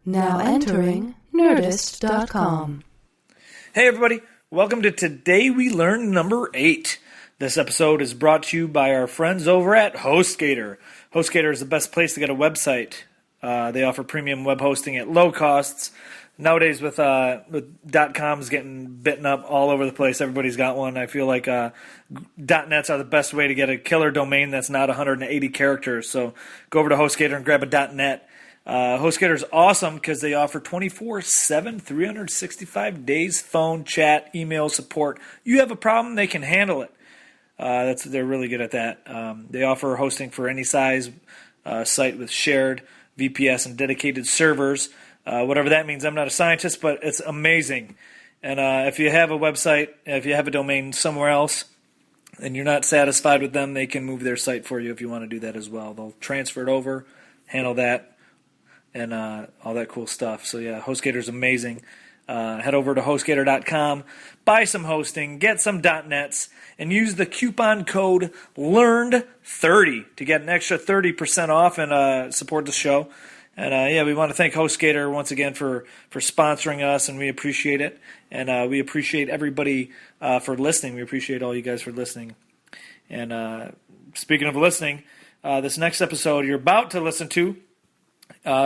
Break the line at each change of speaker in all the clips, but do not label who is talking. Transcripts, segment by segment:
Now entering Nerdist.com.
Hey everybody, welcome to Today We Learned number 8. This episode is brought to you by our friends over at HostGator. HostGator is the best place to get a website. They offer premium web hosting at low costs. Nowadays with .coms getting bitten up all over the place, everybody's got one. I feel like .nets are the best way to get a killer domain that's not 180 characters. So go over to HostGator and grab a .net. HostGator is awesome because they offer 24/7, 365 days phone, chat, email support. You have a problem, they can handle it. They're really good at that. They offer hosting for any size site with shared VPS and dedicated servers. Whatever that means, I'm not a scientist, but it's amazing. And if you have a website, if you have a domain somewhere else, and you're not satisfied with them, they can move their site for you if you want to do that as well. They'll transfer it over, handle that, and all that cool stuff. So yeah, HostGator is amazing. Head over to HostGator.com, buy some hosting, get some .nets, and use the coupon code LEARNED30 to get an extra 30% off and support the show. And we want to thank HostGator once again for sponsoring us, and we appreciate it. And we appreciate everybody for listening. We appreciate all you guys for listening. And speaking of listening, this next episode you're about to listen to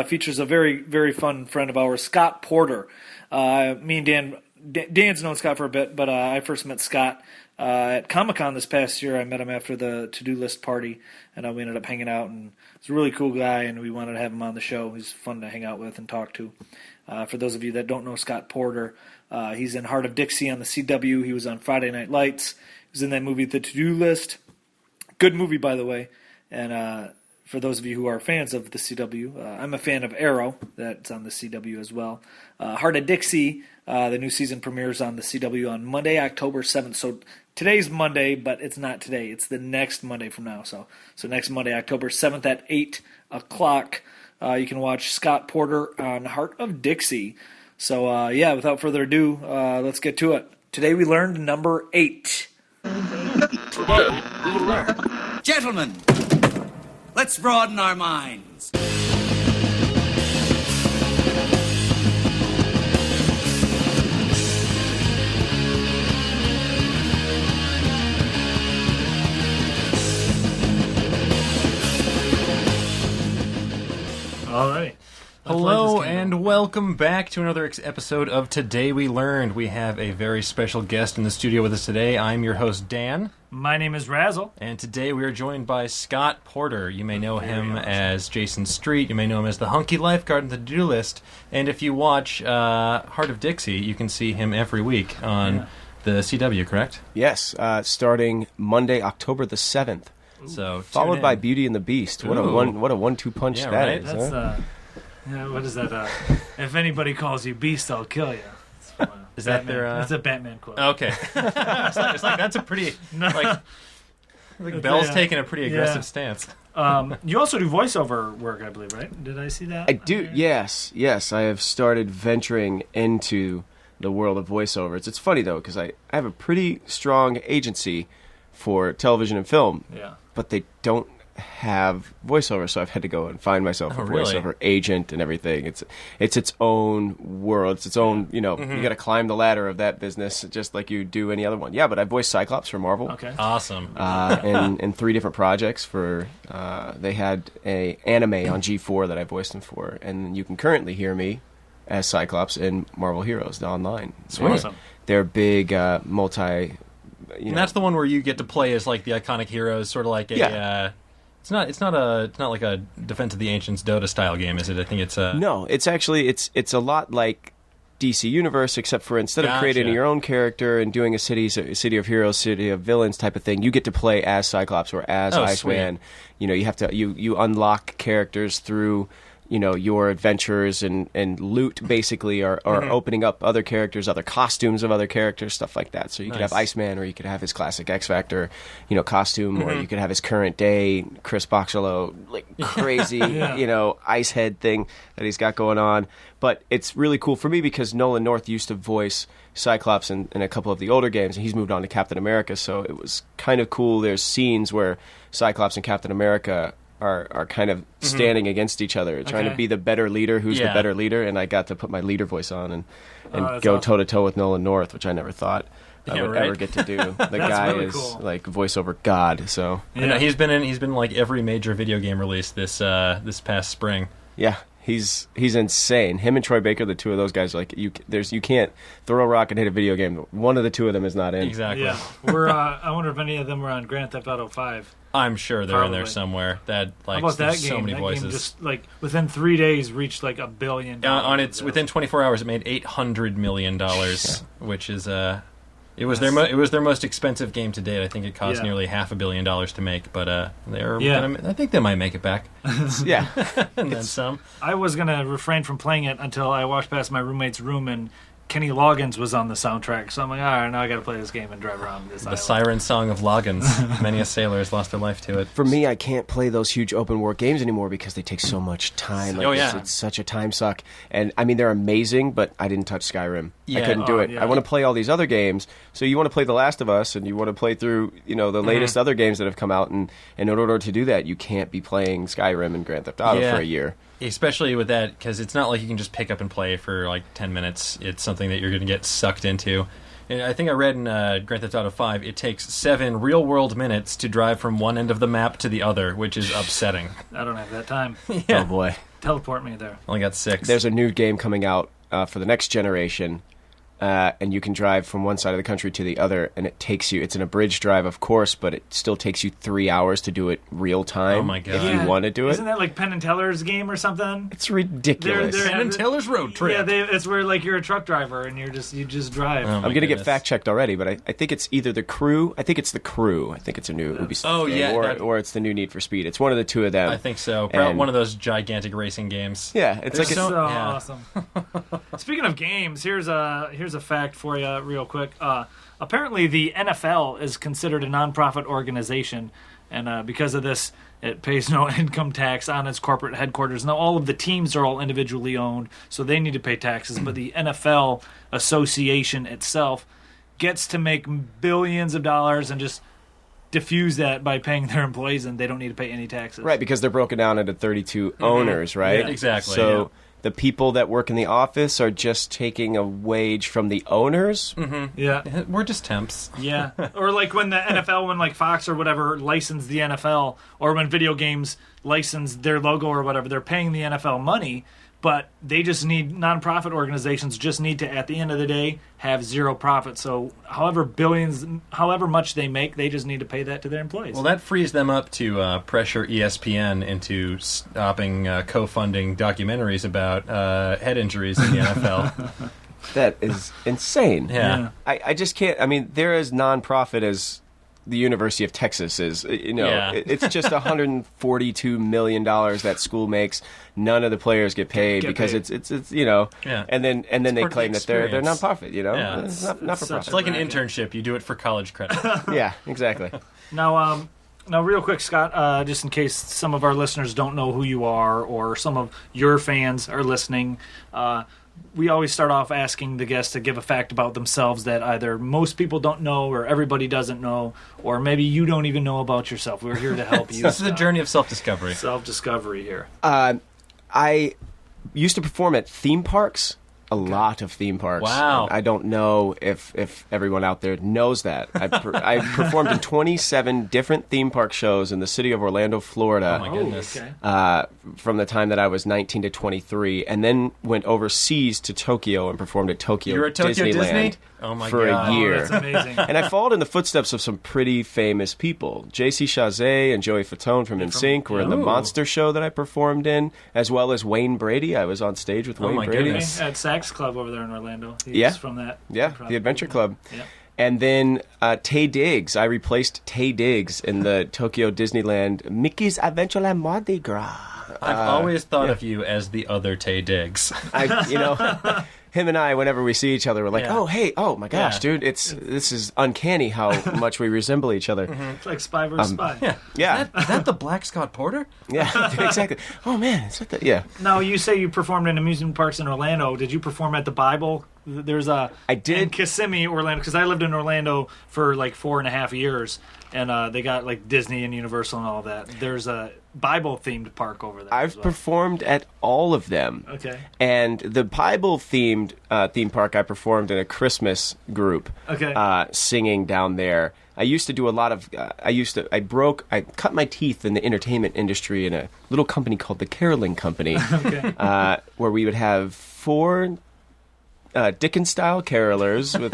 features a very, very fun friend of ours, Scott Porter. Me and Dan's known Scott for a bit, but I first met Scott at Comic-Con this past year. I met him after the to-do list party, and we ended up hanging out, and he's a really cool guy, and we wanted to have him on the show. He's fun to hang out with and talk to. For those of you that don't know Scott Porter, he's in Hart of Dixie on the CW. He was on Friday Night Lights. He was in that movie, The To-Do List. Good movie, by the way. And for those of you who are fans of the CW, I'm a fan of Arrow. That's on the CW as well. Hart of Dixie, the new season premieres on the CW on Monday, October 7th. So today's Monday, but it's not today. It's the next Monday from now. So next Monday, October 7th at 8 o'clock, you can watch Scott Porter on Hart of Dixie. So, without further ado, let's get to it. Today we learned number 8.
Today we learned. Gentlemen, let's broaden our minds.
All right.
Hello and welcome back to another episode of Today We Learned. We have a very special guest in the studio with us today. I'm your host, Dan.
My name is Razzle.
And today we are joined by Scott Porter. You may know him as Jason Street. You may know him as the hunky lifeguard in the to-do list. And if you watch Hart of Dixie, you can see him every week on the CW, correct?
Yes, starting Monday, October the 7th.
So
followed by Beauty and the Beast. What a 1-2 punch that
right?
is.
That's what is that? If anybody calls you Beast, I'll kill you.
Is that their?
That's a Batman quote.
Okay. it's like that's a pretty like Bell's taking a pretty aggressive stance.
You also do voiceover work, I believe, right? Did I see that?
I do. Yes. I have started venturing into the world of voiceovers. It's funny though because I have a pretty strong agency for television and film.
Yeah.
But they don't have voiceover, so I've had to go and find myself a voiceover agent and everything. It's its own world. It's its own, you got to climb the ladder of that business just like you do any other one. Yeah, but I voiced Cyclops for Marvel.
Okay.
Awesome.
In 3 different projects for, they had a anime on G4 that I voiced him for, and you can currently hear me as Cyclops in Marvel Heroes, the online.
Sweet.
Awesome.
They're big, and
that's the one where you get to play as like the iconic heroes, sort of like a. It's not like a Defense of the Ancients Dota style game, is it? I think it's
No, it's actually it's a lot like DC Universe, except for instead of creating your own character and doing a city of heroes, city of villains type of thing, you get to play as Cyclops or as Iceman.
Sweet.
You have to you unlock characters through your adventures and loot basically are opening up other characters, other costumes of other characters, stuff like that. So you could have Iceman, or you could have his classic X-Factor, costume, or you could have his current day Chris Boxalo, like crazy, ice head thing that he's got going on. But it's really cool for me because Nolan North used to voice Cyclops in a couple of the older games, and he's moved on to Captain America, so it was kind of cool. There's scenes where Cyclops and Captain America are kind of standing against each other, trying to be the better leader. Who's the better leader? And I got to put my leader voice on and go toe to toe with Nolan North, which I never thought I would ever get to do. The guy
really
is
cool.
like voiceover god. So
Yeah, he's been like every major video game release this past spring.
yeah. He's insane. Him and Troy Baker, the two of those guys, like you can't throw a rock and hit a video game. One of the two of them is not in.
Exactly.
Yeah, we're. I wonder if any of them were on Grand Theft Auto 5.
I'm sure they're in there
Probably.
somewhere. That like
How about that
there's
game?
so many
that
voices.
game just like within 3 days reached like $1 billion.
On its within 24 hours, it made $800 million, which is it was their most expensive game to date. I think it cost nearly $500 million to make, but I think they might make it back.
Yeah.
And then some.
I was gonna refrain from playing it until I walked past my roommate's room and Kenny Loggins was on the soundtrack. So I'm like, all right, now I got to play this game and drive around this
The
island.
siren song of Loggins. Many a sailor has lost their life to it.
For me, I can't play those huge open world games anymore because they take so much time. Like,
Oh, yeah.
it's such a time suck. And I mean, they're amazing, but I didn't touch Skyrim. I
Yeah.
couldn't do it.
yeah.
I want to play all these other games. So you want to play The Last of Us, and you want to play through, the latest other games that have come out. And in order to do that, you can't be playing Skyrim and Grand Theft Auto
Yeah.
for a year.
Especially with that, because it's not like you can just pick up and play for like 10 minutes. It's something that you're going to get sucked into. And I think I read in Grand Theft Auto 5, it takes 7 real-world minutes to drive from one end of the map to the other, which is upsetting.
I don't have that time.
Oh, boy.
Teleport me there.
Only got 6.
There's a new game coming out for the next generation, and you can drive from one side of the country to the other, and it's an abridged drive, of course, but it still takes you 3 hours to do it real time.
Oh, my God.
If you want to do it.
Isn't that like Penn and Teller's game or something?
It's ridiculous.
They're-
Penn and Teller's Road Trip.
Yeah, it's where like you're a truck driver and you just drive.
Oh, my
I'm going to get
goodness.
fact-checked already, but I think it's either The Crew. I think it's The Crew. I think it's a new Ubisoft
Oh,
game,
yeah,
or it's the new Need for Speed. It's one of the two of them.
I think so. Probably
And-
one of those gigantic racing games.
Yeah, it's
There's
like
So
yeah.
awesome. Speaking of games, here's a fact for you real quick. Apparently, the NFL is considered a nonprofit organization, and because of this, it pays no income tax on its corporate headquarters. Now, all of the teams are all individually owned, so they need to pay taxes, but the NFL association itself gets to make billions of dollars and just diffuse that by paying their employees, and they don't need to pay any taxes.
right, because they're broken down into 32 owners, right?
Yeah.
Exactly,
So
yeah.
the people that work in the office are just taking a wage from the owners.
Yeah.
We're just temps.
Yeah, or like when the NFL, when like Fox or whatever licensed the NFL, or when video games license their logo or whatever, they're paying the NFL money, but they just need, nonprofit organizations just need to, at the end of the day, have zero profit. So however much they make, they just need to pay that to their employees.
Well, that frees them up to pressure ESPN into stopping co-funding documentaries about head injuries in the NFL.
That is insane.
Yeah.
I just can't. I mean, they're as nonprofit as the University of Texas is.
Yeah.
It's just $142 million that school makes. None of the players get paid
Get
because
paid.
it's
Yeah.
and then they
part of the
claim that they're
experience.
nonprofit.
Yeah.
It's not for
such
profit.
It's like an
Racket.
internship. You do it for college credit.
Yeah, exactly.
Now, real quick, Scott, just in case some of our listeners don't know who you are, or some of your fans are listening, we always start off asking the guests to give a fact about themselves that either most people don't know, or everybody doesn't know, or maybe you don't even know about yourself. We're here to help you.
This is a
Scott.
journey of self-discovery.
Self-discovery here.
I used to perform at theme parks. A lot of theme parks.
Wow.
I don't know if everyone out there knows that. I performed in 27 different theme park shows in the city of Orlando, Florida.
Oh, my goodness.
Okay.
From the time that I was 19 to 23, and then went overseas to Tokyo and performed at Tokyo
You were at Tokyo
Disneyland
Disney? Oh, my
for
God.
a year.
Oh, that's amazing.
And I followed in the footsteps of some pretty famous people. J.C. Chazé and Joey Fatone from NSYNC were in the
Ooh.
Monster Show that I performed in, as well as Wayne Brady. I was on stage with
Oh,
Wayne
my
Brady.
goodness.
At Sax Club over there in Orlando. He's
Yeah.
from that.
Yeah, the Adventure Club.
Yeah.
And then Tay Diggs. I replaced Tay Diggs in the Tokyo Disneyland Mickey's Adventureland Mardi Gras.
I've always thought of you as the other Tay Diggs.
Him and I, whenever we see each other, we're like,
Yeah.
"Oh, hey, oh my gosh,
Yeah.
dude! This is uncanny how much we resemble each other."
It's like Spy vs. Spy.
Yeah,
Is that the Black Scott Porter?
yeah, exactly. Oh man, is that the, yeah?
Now, you say you performed in amusement parks in Orlando. Did you perform at the Bible There's a in Kissimmee, Orlando, because I lived in Orlando for like 4.5 years, and they got like Disney and Universal and all that. There's a Bible themed park over there.
I've performed at all of them.
Okay.
And the Bible themed theme park, I performed in a Christmas group.
Okay.
Singing down there. I used to do a lot of. I cut my teeth in the entertainment industry in a little company called the Caroling Company, where we would have 4 Dickens-style carolers with,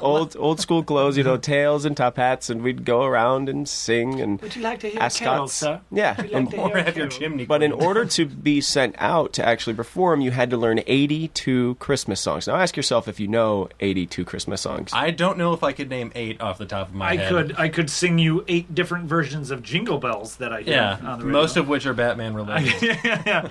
old school clothes, tails and top hats, and we'd go around and sing and
Would you like to hear
ascots.
carols, sir?
Yeah,
Or have your chimney
but in
cleaned.
order to be sent out to actually perform, you had to learn 82 Christmas songs. Now ask yourself if you know 82 Christmas songs.
I don't know if I could name 8 off the top of my head.
I could sing you 8 different versions of Jingle Bells that I hear on the radio.
Most of which are Batman related.
yeah.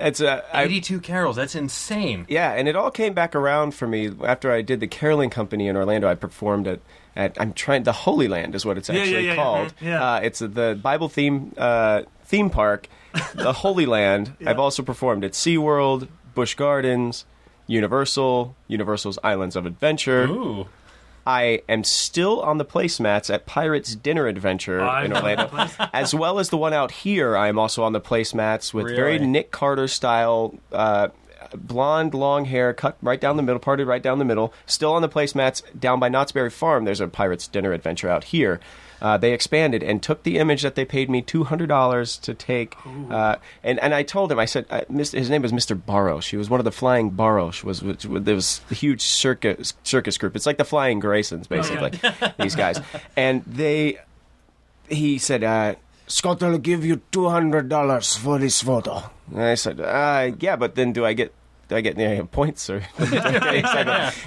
It's
82 carols. That's insane.
Yeah, and it all came back around for me after I did the Caroling Company in Orlando. I performed at the Holy Land is what it's actually called.
Yeah.
It's the Bible theme park, the Holy Land. I've also performed at SeaWorld, Busch Gardens, Universal's Islands of Adventure.
Ooh.
I am still on the placemats at Pirates Dinner Adventure in Orlando, as well as the one out here. I am also on the placemats with very Nick Carter style, blonde, long hair, cut right down the middle, parted right down the middle. Still on the placemats down by Knott's Berry Farm. There's a Pirates Dinner Adventure out here. They expanded and took the image that they paid me $200 to take. And I told him, I said, his name was Mr. Barrow. She was one of the Flying Barrows. There was a huge circus group. It's like the Flying Graysons, basically, these guys. And he said, Scott, I'll give you $200 for this photo. And I said, yeah, but then do I get points or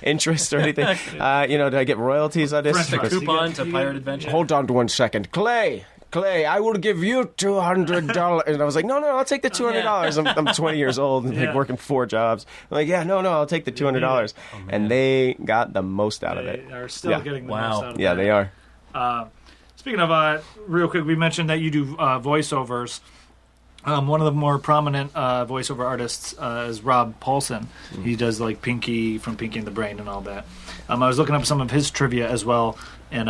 interest or anything? Do I get royalties on this?
A coupon to Pirate Adventure?
Hold on to 1 second. Clay, I will give you $200. And I was like, no, I'll take the $200. I'm 20 years old and like working 4 jobs. I'm like, no, I'll take the $200. And they got the most out of it.
They are still getting the most out of it.
Yeah, they are.
Speaking of, real quick, we mentioned that you do voiceovers. One of the more prominent voiceover artists is Rob Paulson. He does like Pinky from Pinky and the Brain and all that. I was looking up some of his trivia as well, and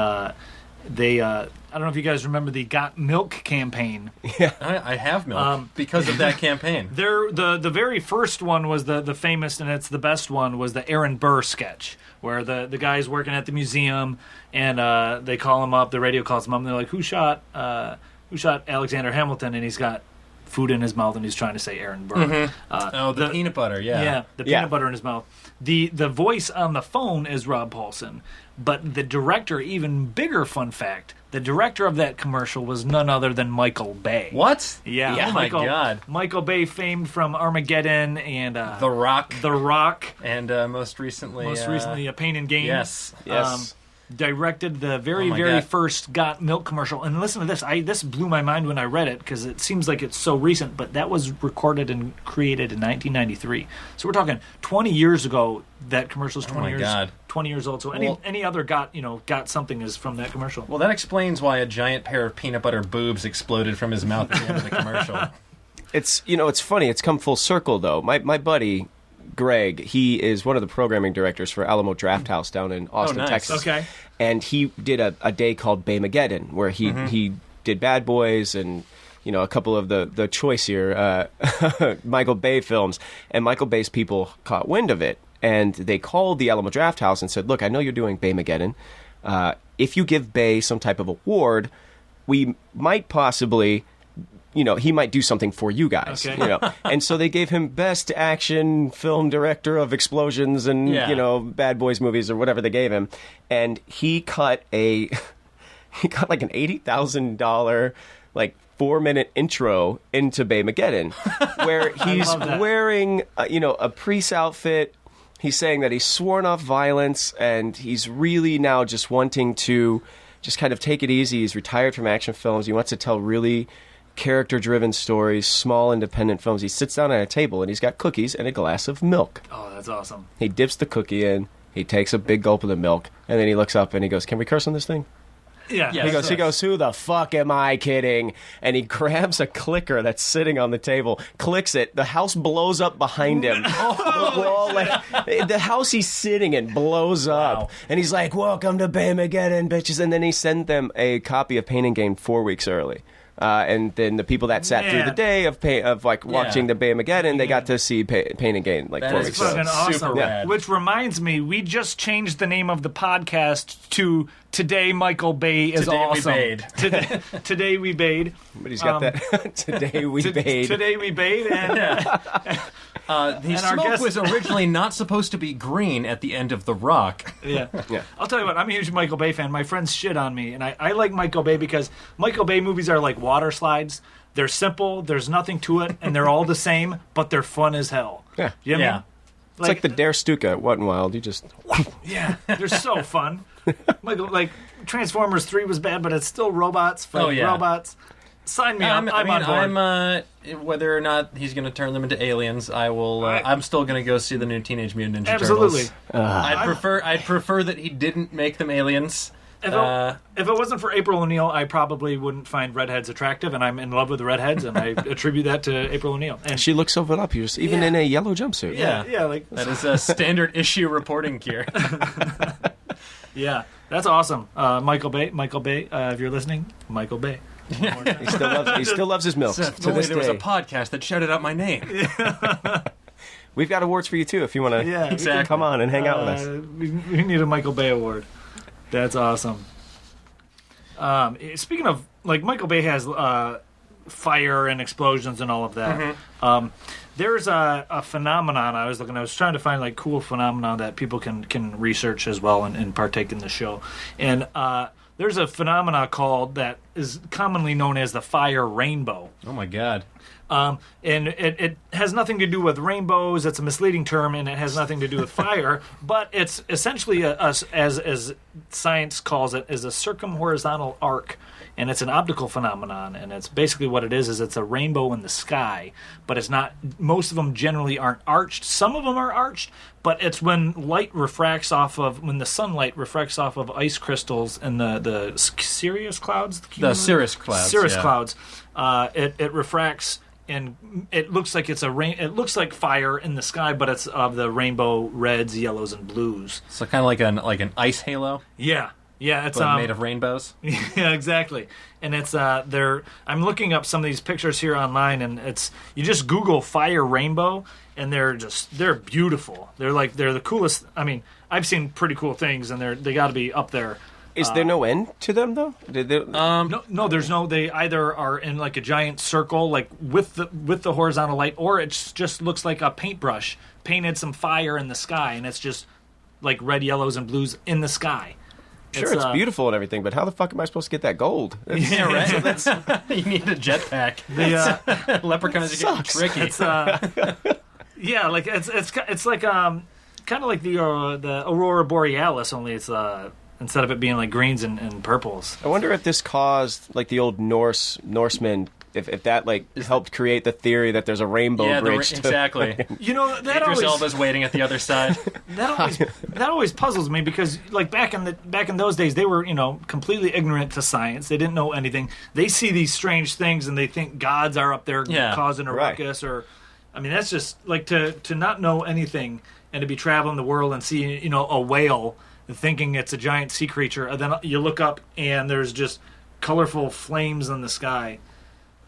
they I don't know if you guys remember the Got Milk campaign.
Yeah,
I have milk because of that campaign.
The very first one was the famous, and it's the best one, was the Aaron Burr sketch, where the guy's working at the museum, and they call him up, the radio calls him up, and they're like, who shot Alexander Hamilton? And he's got food in his mouth, and he's trying to say Aaron Burr.
The peanut butter,
the peanut butter in his mouth. The voice on the phone is Rob Paulson, but the director, even bigger fun fact, the director of that commercial was none other than Michael Bay.
What?
Yeah.
Oh my God.
Michael Bay, famed from Armageddon and
The Rock.
The Rock,
and most recently,
A Pain and Gain.
Yes.
Directed the very first Got Milk commercial. And listen to this. This blew my mind when I read it, because it seems like it's so recent, but that was recorded and created in 1993. So we're talking 20 years ago. That commercial is 20 years old. So any other Got something is from that commercial.
Well, that explains why a giant pair of peanut butter boobs exploded from his mouth at the end of the commercial.
It's funny. It's come full circle, though. My buddy Greg, he is one of the programming directors for Alamo Drafthouse down in Austin, Texas. Okay. And he did a day called Baymageddon, where he did Bad Boys and a couple of the choicier Michael Bay films. And Michael Bay's people caught wind of it, and they called the Alamo Drafthouse and said, look, I know you're doing Baymageddon. If you give Bay some type of award, we might possibly... he might do something for you guys, And so they gave him Best Action Film Director of Explosions and, Bad Boys movies or whatever they gave him. And he cut like an $80,000, 4-minute intro into Baymageddon, where he's wearing, a priest outfit. He's saying that he's sworn off violence, and he's really now just wanting to just kind of take it easy. He's retired from action films. He wants to tell really character-driven stories, small independent films. He sits down at a table and he's got cookies and a glass of milk.
Oh, that's awesome.
He dips the cookie in, he takes a big gulp of the milk, and then he looks up and he goes, "Can we curse on this thing?"
Yeah.
He goes, who the fuck am I kidding? And he grabs a clicker that's sitting on the table, clicks it. The house blows up behind him. The wall, the house he's sitting in blows up. And he's like, welcome to Baymageddon, bitches. And then he sent them a copy of Pain and Gain 4 weeks early. And then the people that sat through the day of watching the Baymageddon, they got to see Pain and Gain 4 weeks ago.
Fucking awesome.
Super rad.
Which reminds me, we just changed the name of the podcast to Today Michael Bay is
Today
Awesome.
We Bayed.
Today we bayed.
But he's got that. Today we bayed.
Today we bayed, and
The smoke was originally not supposed to be green at the end of The Rock.
Yeah. I'll tell you what, I'm a huge Michael Bay fan. My friends shit on me, and I like Michael Bay because Michael Bay movies are like water slides. They're simple, there's nothing to it, and they're all the same, but they're fun as hell.
Yeah.
You know what I mean?
It's like the Dare Stuka at Wet n Wild. You just...
Yeah, they're so fun. Like Transformers 3 was bad, but it's still robots fighting robots. Sign me up. I'm on board.
Whether or not he's going to turn them into aliens, I will. I'm still going to go see the new Teenage Mutant Ninja
Absolutely.
Turtles. I'd prefer that he didn't make them aliens.
If it wasn't for April O'Neil, I probably wouldn't find redheads attractive, and I'm in love with the redheads, and I attribute that to April O'Neil. And
she looks so voluptuous, even in a yellow jumpsuit.
Yeah, like
that is a standard issue reporting gear.
Yeah, that's awesome. Michael Bay, if you're listening, Michael Bay.
He still loves his milk.
If only there was a podcast that shouted out my name.
We've got awards for you too if you want to come on and hang out with us.
We need a Michael Bay award. That's awesome. Speaking of, like, Michael Bay has fire and explosions and all of that.
Mm-hmm.
There's a phenomenon I was trying to find like cool phenomenon that people can research as well and partake in the show. And there's a phenomena that is commonly known as the fire rainbow.
Oh my God.
And it has nothing to do with rainbows. It's a misleading term, and it has nothing to do with fire. But it's essentially, as science calls it, is a circumhorizontal arc. And it's an optical phenomenon. And it's basically what it is it's a rainbow in the sky. But it's not, most of them generally aren't arched. Some of them are arched. But it's when when the sunlight refracts off of ice crystals in the Cirrus clouds.
The cirrus clouds.
Cirrus clouds. It refracts, and it looks like it looks like fire in the sky, but it's of the rainbow reds, yellows, and blues.
So kind of like an ice halo.
Yeah, it's
but made of rainbows.
Yeah, exactly. And it's I'm looking up some of these pictures here online, and you just Google fire rainbow, and they're beautiful. They're the coolest. I mean, I've seen pretty cool things, and they got to be up there.
Is there no end to them though?
No, there's no. They either are in like a giant circle, like with the horizontal light, or it just looks like a paintbrush painted some fire in the sky, and it's just like red, yellows, and blues in the sky.
Sure, it's beautiful and everything, but how the fuck am I supposed to get that gold?
Yeah, right.
So you need a jetpack. The leprechauns are getting tricky.
It's like it's like kind of like the aurora borealis, only it's instead of it being like greens and purples.
I wonder if this caused like the old Norsemen. If that like helped create the theory that there's a rainbow bridge.
Exactly.
That
Idris Elba's waiting at the other side.
that always puzzles me because like back in those days they were completely ignorant to science. They didn't know anything. They see these strange things and they think gods are up there causing a ruckus that's just like to not know anything and to be traveling the world and see a whale thinking it's a giant sea creature, and then you look up and there's just colorful flames in the sky.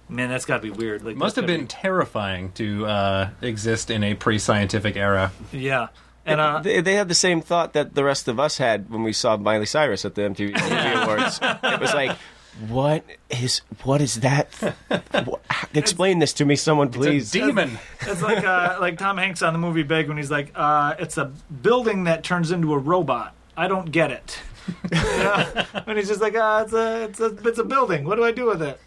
Man, that's got to be weird. Like,
must have been terrifying to exist in a pre-scientific era.
Yeah. And
they had the same thought that the rest of us had when we saw Miley Cyrus at the MTV Movie Awards. It was like, what is that? Explain this to me, someone, please.
It's a demon.
It's like Tom Hanks on the movie Big when he's like, it's a building that turns into a robot. I don't get it. And he's just like, it's a building. What do I do with it?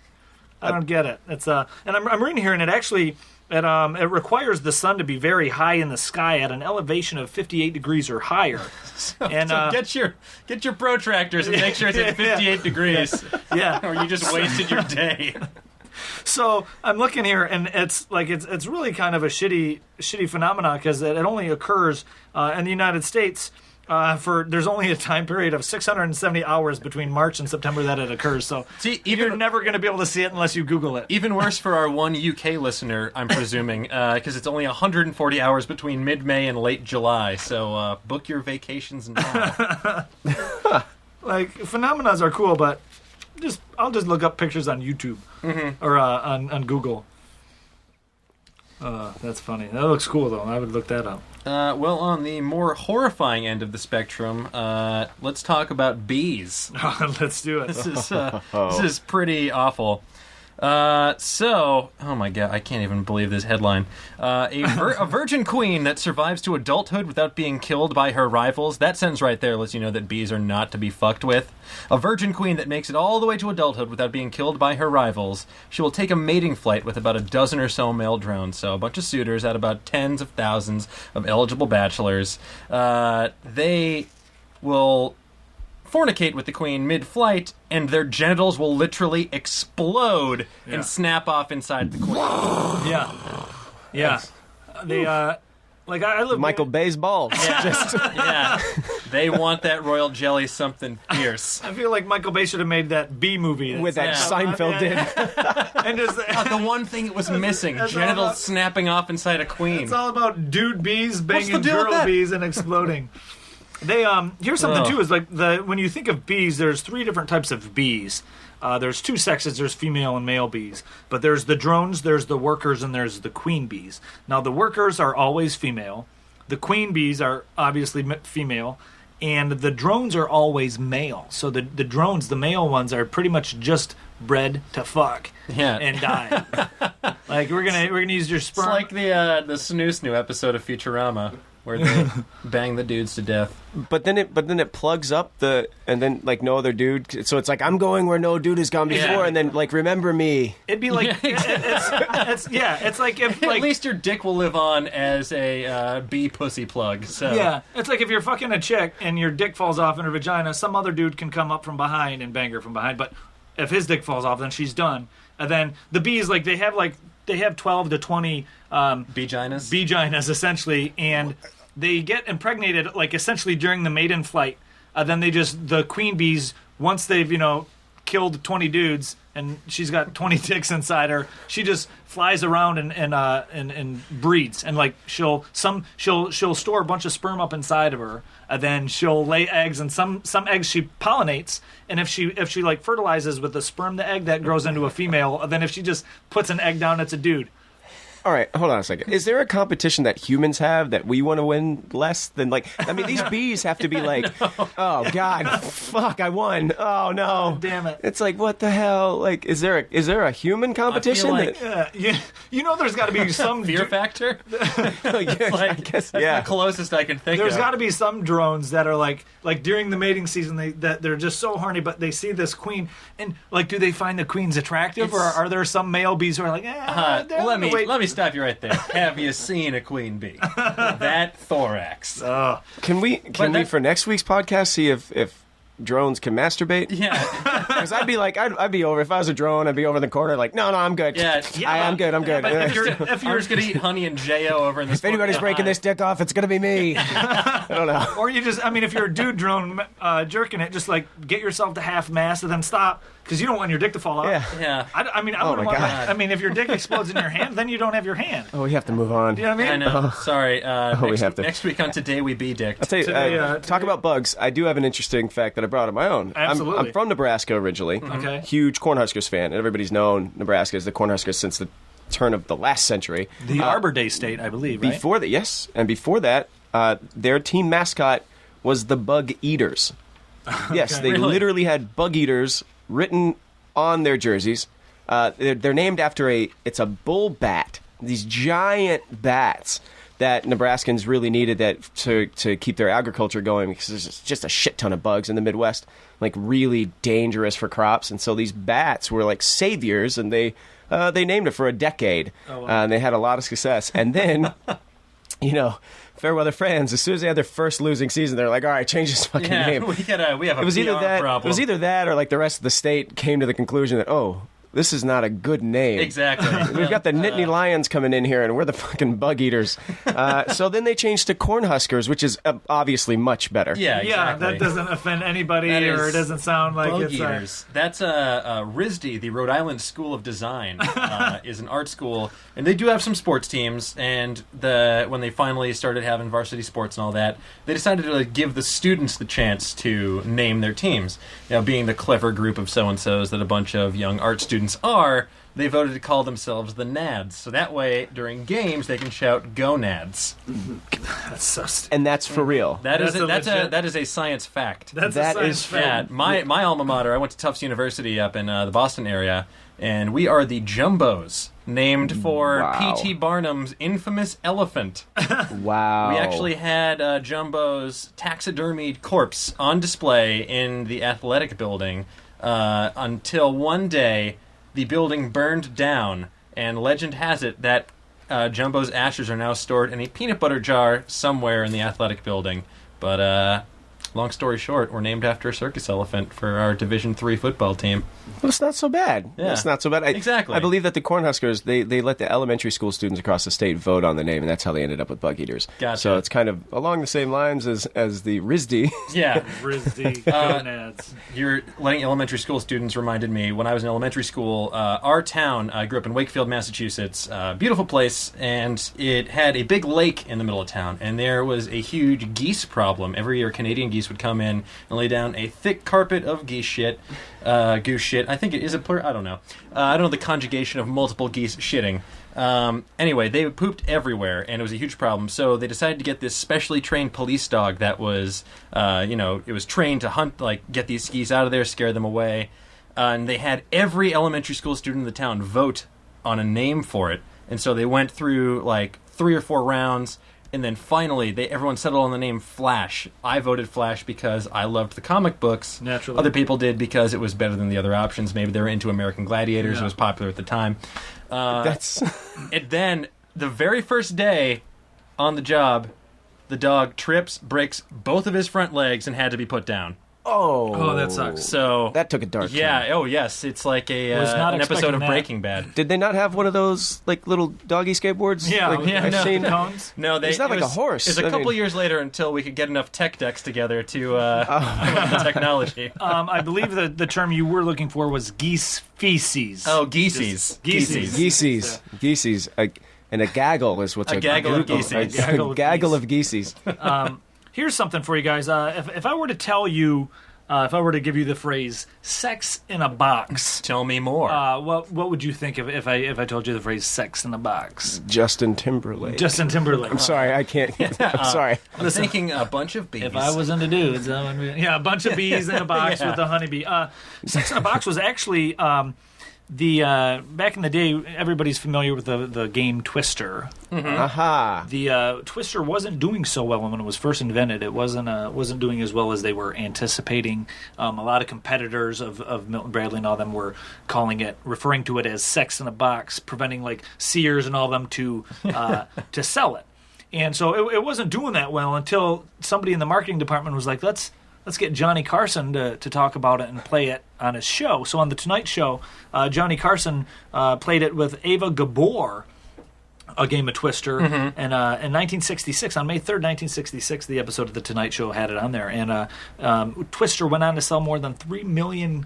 I don't get it. It's and I'm reading here, and it actually it requires the sun to be very high in the sky at an elevation of 58 degrees or higher.
So get your protractors and make sure it's at 58 degrees.
Yeah,
or you just wasted your day.
So I'm looking here, and it's really kind of a shitty phenomenon because it only occurs in the United States There's only a time period of 670 hours between March and September that it occurs. So you're never going to be able to see it unless you Google it.
Even worse for our one UK listener, I'm presuming, because it's only 140 hours between mid-May and late July. So book your vacations now.
Like, phenomena are cool, but I'll just look up pictures on YouTube or on Google. That's funny. That looks cool, though. I would look that up.
Well, on the more horrifying end of the spectrum, let's talk about bees.
Let's do it.
This is pretty awful. Oh my god, I can't even believe this headline. A virgin queen that survives to adulthood without being killed by her rivals. That sentence right there lets you know that bees are not to be fucked with. A virgin queen that makes it all the way to adulthood without being killed by her rivals. She will take a mating flight with about a dozen or so male drones, so a bunch of suitors out about tens of thousands of eligible bachelors. They will fornicate with the queen mid-flight, and their genitals will literally explode and snap off inside the queen.
Yeah. They, like, I live...
Michael Bay's balls.
Yeah. They want that royal jelly something fierce.
I feel like Michael Bay should have made that Bee movie.
With that Seinfeld did.
And just,
the one thing it was missing, genitals snapping off inside a queen.
It's all about dude bees banging
deal with
girl
that?
bees and exploding. They here's something too, is like when you think of bees, there's 3 different types of bees. There's 2 sexes, there's female and male bees. But there's the drones, there's the workers, and there's the queen bees. Now the workers are always female. The queen bees are obviously female. And the drones are always male. So the drones, the male ones, are pretty much just bred to fuck and die. Like we're gonna use your sperm.
It's like the Snoo episode of Futurama, where they bang the dudes to death.
But then it plugs up and then like no other dude. So it's like I'm going where no dude has gone before, and then like remember me.
It'd be like it's like if like
at least your dick will live on as a bee pussy plug. So
yeah, it's like if you're fucking a chick and your dick falls off in her vagina, some other dude can come up from behind and bang her from behind. But if his dick falls off, then she's done. And then the bees they have 12 to 20 beeginas essentially, and they get impregnated like essentially during the maiden flight. Then the queen bees, once they've killed 20 dudes and she's got 20 dicks inside her, she just flies around and breeds, and like she'll store a bunch of sperm up inside of her, and then she'll lay eggs, and some eggs she pollinates, and if she like fertilizes with the sperm, the egg that grows into a female, then if she just puts an egg down, it's a dude.
All right, hold on a second. Is there a competition that humans have that we want to win less than like? I mean, these bees have to be like, oh god, fuck, I won. Oh no,
oh, damn it!
It's like what the hell? Like, is there a human competition?
I feel like,
there's got to be some
fear factor.
I guess
the closest I can think.
There's got to be some drones that are like during the mating season that they're just so horny, but they see this queen and like, do they find the queens attractive, or are there some male bees who are like,
let me stop you right there. Have you seen a queen bee? That thorax.
Can we for next week's podcast see if drones can masturbate?
Yeah.
Because I'd be like, I'd be over, if I was a drone, I'd be over in the corner like, no, I'm good.
Yeah.
I'm good.
If you're just going to eat honey and J.O. over in this...
If anybody's breaking this dick off, it's going to be me. I don't know.
Or you just, if you're a dude drone jerking it, just like get yourself to half mast and then stop. Because you don't want your dick to fall off.
Yeah.
I wouldn't want that. If your dick explodes in your hand, then you don't have your hand.
Oh, we have to move on.
You know what I mean?
I know. Sorry. Next week on Today We Be Dicked.
I'll tell you, talk about bugs. I do have an interesting fact that I brought of my own.
Absolutely.
I'm from Nebraska originally.
Okay.
Huge Cornhuskers fan. Everybody's known Nebraska as the Cornhuskers since the turn of the last century.
The Arbor Day state, I believe, right?
Before that, yes. And before that, their team mascot was the Bug Eaters. Yes, they literally had Bug Eaters written on their jerseys. They're named after it's a bull bat. These giant bats that Nebraskans really needed to keep their agriculture going, because there's just a shit ton of bugs in the Midwest, like really dangerous for crops. And so these bats were like saviors, and they named it for a decade.
Oh, wow.
And they had a lot of success. And then, Fairweather fans, as soon as they had their first losing season, they're like, all right, change this fucking name.
We have a
It was
PR problem.
either that or like the rest of the state came to the conclusion that, this is not a good name.
Exactly.
We've got the Nittany Lions coming in here, and we're the fucking Bug Eaters. So then they changed to Cornhuskers, which is obviously much better.
Yeah, exactly.
Yeah, that doesn't offend anybody, or it doesn't sound like
Bug
it's
Eaters. That's RISD, the Rhode Island School of Design, is an art school, and they do have some sports teams. And when they finally started having varsity sports and all that, they decided to give the students the chance to name their teams. Being the clever group of so-and-sos that a bunch of young art students are, they voted to call themselves the Nads. So that way, during games, they can shout, "Go Nads."
That's so stupid.
And that's for real.
That is a science fact.
That's
That
a science
is
fact.
Yeah, my alma mater, I went to Tufts University up in the Boston area, and we are the Jumbos, named for
Wow.
P.T. Barnum's infamous elephant.
Wow.
We actually had Jumbo's taxidermied corpse on display in the athletic building until one day the building burned down, and legend has it that Jumbo's ashes are now stored in a peanut butter jar somewhere in the athletic building. But long story short, we're named after a circus elephant for our Division III football team.
Well, it's not so bad.
Yeah.
It's not so bad.
Exactly.
I believe that the Cornhuskers, they let the elementary school students across the state vote on the name, and that's how they ended up with Bug Eaters.
Gotcha.
So it's kind of along the same lines as the RISD.
Yeah.
RISD, gonads.
You're letting elementary school students reminded me, when I was in elementary school, our town, I grew up in Wakefield, Massachusetts, beautiful place, and it had a big lake in the middle of town, and there was a huge geese problem. Every year, Canadian geese would come in and lay down a thick carpet of geese shit, goose shit. I think it is a plural. I don't know. I don't know the conjugation of multiple geese shitting. Anyway, they pooped everywhere, and it was a huge problem. So they decided to get this specially trained police dog that was, it was trained to hunt, get these geese out of there, scare them away. And they had every elementary school student in the town vote on a name for it. And so they went through 3 or 4 rounds. And then finally, everyone settled on the name Flash. I voted Flash because I loved the comic books.
Naturally.
Other people did because it was better than the other options. Maybe they were into American Gladiators.
Yeah.
It was popular at the time.
That's
And then, the very first day on the job, the dog trips, breaks both of his front legs, and had to be put down.
Oh, that sucks.
So
that took a dark turn.
yeah. Oh, yes. It's like
Was not
an episode
expecting
of
that.
Breaking Bad.
Did they not have one of those little doggy skateboards?
Yeah,
I've
no.
seen.
Cones?
No,
It's not like a horse.
It's a
I
couple
mean-
years later until we could get enough tech decks together to the technology.
I believe the term you were looking for was geese feces.
Oh, geeseys.
Geeseys.
Geeseys. And a gaggle is what's
A gaggle of
group
geeseys.
A gaggle of geeseys.
Here's something for you guys. If I were to tell you, if I were to give you the phrase "sex in a box,"
Tell me more.
what would you think of if I told you the phrase "sex in a box"?
Justin Timberlake.
Justin Timberlake.
I'm sorry, I can't. I'm sorry.
I'm thinking a bunch of babies.
If I was into dudes, that would be, a bunch of bees in a box
Yeah.
with a honeybee. Sex in a Box was actually the back in the day. Everybody's familiar with the game Twister.
Aha.
The Twister wasn't doing so well when it was first invented. It wasn't doing as well as they were anticipating. A lot of competitors of Milton Bradley and all them were referring to it as sex in a box, preventing Sears and all them to sell it. And so it wasn't doing that well until somebody in the marketing department was like, let's get Johnny Carson to talk about it and play it on his show. So on The Tonight Show, Johnny Carson played it with Ava Gabor, a game of Twister. And in 1966, on May 3rd, 1966, the episode of The Tonight Show had it on there. And Twister went on to sell more than 3 million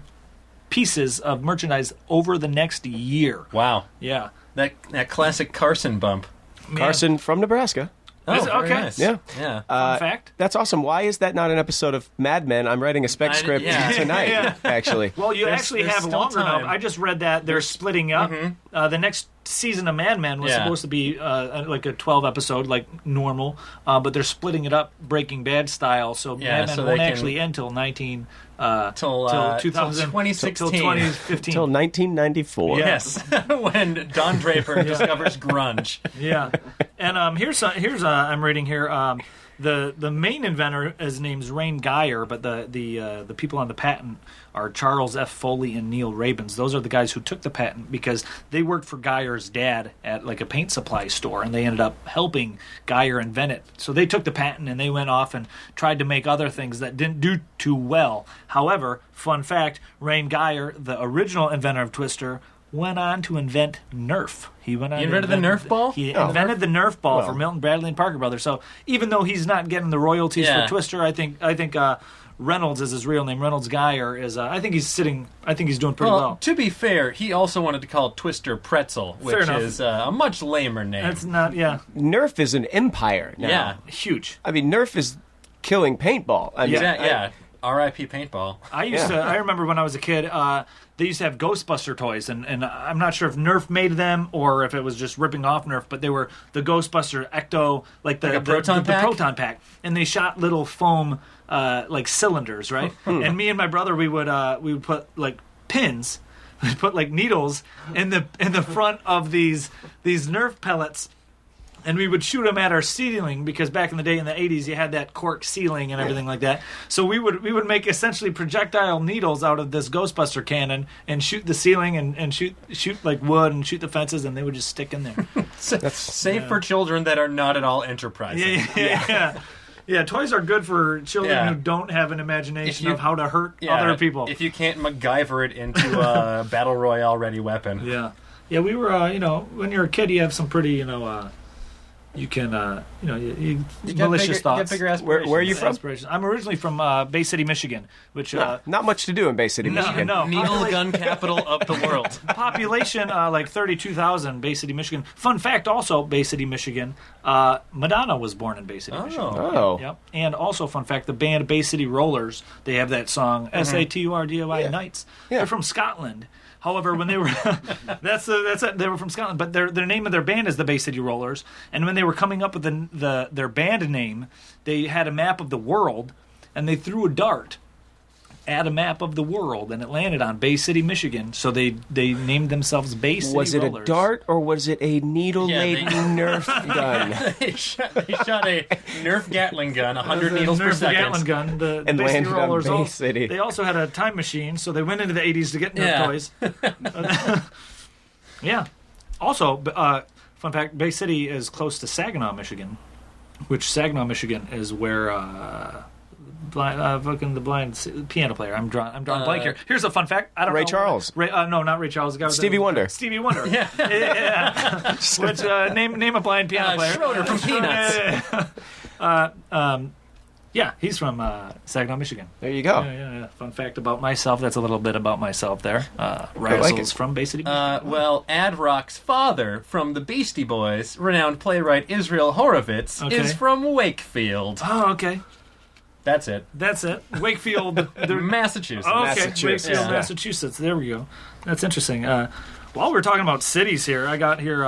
pieces of merchandise over the next year.
Wow.
Yeah.
That classic Carson bump.
Carson from Nebraska.
Oh,
Is it?
very
Okay.
nice.
Yeah.
Yeah.
Fun fact.
That's awesome. Why is that not an episode of Mad Men? I'm writing a spec script tonight,
Yeah.
actually.
Well, you
There's-
actually
there's
have
still
longer
time.
now. I just read that they're splitting up. The next season of Mad Men was
Yeah.
supposed to be like a 12 episode, like normal, but they're splitting it up Breaking Bad style. So
Yeah,
Mad Men
so
won't
they can-
actually end till 2016.
Till 2016.
Till 2015.
Until 1994.
Yes, when Don Draper discovers grunge.
Yeah, and here's I'm reading here. The main inventor, his name's Rain Geyer, but the people on the patent are Charles F. Foley and Neil Rabins. Those are the guys who took the patent because they worked for Geyer's dad at a paint supply store, and they ended up helping Geyer invent it. So they took the patent and they went off and tried to make other things that didn't do too well. However, fun fact, Rain Geyer, the original inventor of Twister, went on to invent Nerf. He
invented the Nerf ball?
He invented the Nerf ball for Milton Bradley and Parker Brothers. So even though he's not getting the royalties for Twister, I think Reynolds is his real name. Reynolds Geyer is. I think he's doing pretty well.
To be fair, he also wanted to call it Twister Pretzel, which is a much lamer name.
That's not. Yeah.
Nerf is an empire now.
Yeah,
huge.
I mean, Nerf is killing paintball. I mean,
R.I.P. paintball.
I remember when I was a kid, they used to have Ghostbuster toys, and I'm not sure if Nerf made them or if it was just ripping off Nerf, but they were the Ghostbuster Ecto, like the
proton pack?
The proton pack, and they shot little foam like cylinders, right? And me and my brother, we would put like pins, we'd put like needles in the front of these Nerf pellets. And we would shoot them at our ceiling because back in the day in the 80s you had that cork ceiling and everything like that. So we would make essentially projectile needles out of this Ghostbuster cannon and shoot the ceiling and shoot like wood and shoot the fences, and they would just stick in there.
That's safe for children that are not at all enterprising.
Yeah, toys are good for children who don't have an imagination of how to hurt other people.
If you can't MacGyver it into a battle royale ready weapon.
Yeah, we were when you're a kid you have some pretty you can, you malicious thoughts.
You get bigger aspirations.
Where are you from?
I'm originally from Bay City, Michigan, which
not much to do in Bay City, Michigan.
No,
needle gun capital of the world.
Population like 32,000. Bay City, Michigan. Fun fact, also Bay City, Michigan. Madonna was born in Bay City, Michigan.
Oh,
yep. And also, fun fact, the band Bay City Rollers. They have that song SATURDOI Nights.
Yeah.
They're from Scotland. However, when they were that's it. They were from Scotland, but their name of their band is the Bay City Rollers. And when they were coming up with their band name, they had a map of the world, and they threw a dart at a map of the world, and it landed on Bay City, Michigan. So they named themselves Bay City
Was it
Rollers.
a dart or was it a needle-laden Nerf gun?
They shot a Nerf Gatling gun, 100 needles per second.
Gatling gun. The
And
Bay City
landed on
Rollers
Bay City.
They also had a time machine, so they went into the 80s to get Nerf toys. Yeah. Also, fun fact, Bay City is close to Saginaw, Michigan, which Saginaw, Michigan is where fucking the blind piano player. I'm drawing blank here. Here's a fun fact. I don't
Ray
know.
Charles.
No, not Ray Charles. The guy
Stevie Wonder.
Stevie Wonder. Yeah. Which name a blind piano player.
Schroeder from Peanuts.
Yeah, he's from Saginaw, Michigan.
There you go.
Yeah. Fun fact about myself. That's a little bit about myself there. Razzles from Bay City.
Well, Ad Rock's father from the Beastie Boys, renowned playwright Israel Horovitz, is from Wakefield.
Oh, okay.
That's it.
Wakefield,
Massachusetts.
Oh, okay.
Massachusetts.
Wakefield, Massachusetts. There we go. That's interesting. While we're talking about cities here, I got here.